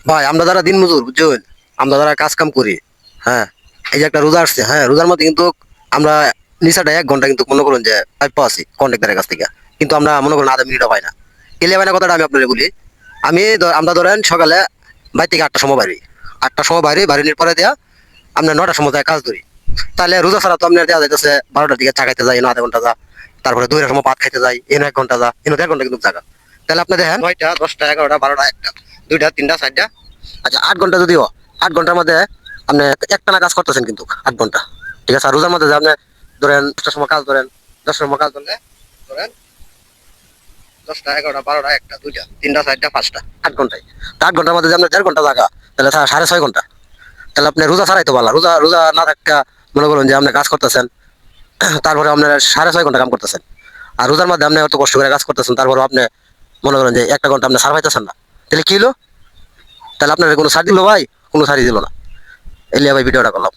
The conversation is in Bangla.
ভাই আমরা যারা দিন মজুর বুঝছেন, আমরা যারা কাজ কাম করি, হ্যাঁ, এই যে একটা রোজা আসছে, হ্যাঁ, রোজার মধ্যে কিন্তু আমরা নিশাটা 1 ঘন্টা কিন্তু মনে করুন যে পাচ্ছি কন্ট্রাক্টরের কাছ থেকে, কিন্তু আমরা মনে করুন আধা মিনিটও পাই না। কেলিয়া পাই না কথাটা আমি আপনাদের বলি। আমরা ধরেন সকালে বাড়ি থেকে 8টার সময় বাইরে, 8টার সময় বাইরে বাইরের পরে দেয়া আপনার 9টার সময় যায় কাজ ধরি। তাহলে রোজা ছাড়া তো আপনার দেওয়া যাইতেছে 12টার দিকে চা খাইতে যাই, এনে আধা ঘন্টা যা, তারপরে 2টার সময় ভাত খাইতে যাই, এনে 1 ঘন্টা যা, এনে 1.5 ঘন্টা কিন্তু জায়গা। তাহলে আপনি দেখেন 9টা 10টা 11টা 12টা 1টা 2টা 3টা 4টা, আচ্ছা 8 ঘন্টা যদিও, 8 ঘন্টার মধ্যে আপনি একটানা কাজ করতেছেন কিন্তু 8 ঘন্টা, ঠিক আছে। আর রোজার মধ্যে যে আপনি ধরেন 10টার সময় কাজ ধরেন, 10টার সময় কাজ ধরলে ধরেন 10টা 11টা 12টা 1টা 2টা 3টা 4টা 5টা, 8 ঘন্টায়। তো 8 ঘন্টার মধ্যে যে আপনার 1.5 ঘন্টা জায়গা, তাহলে 6.5 ঘন্টা। তাহলে আপনি রোজা ছাড়াই তো ভালো, রোজা রোজা না থাকা মনে করুন যে আপনি কাজ করতেছেন, তারপরে আপনার 6.5 ঘন্টা কাম করতেছেন। আর রোজার মধ্যে আপনি অত কষ্ট করে কাজ করতেছেন, তারপরে আপনি মনে করেন যে 1টা ঘন্টা আপনি সার পাইতেছেন না। তাহলে কি হলো? তাহলে আপনার কোনো ছাড় দিল ভাই? কোনো ছাড়ই দিল না। এলিয়া ভাই ভিডিওটা করলাম।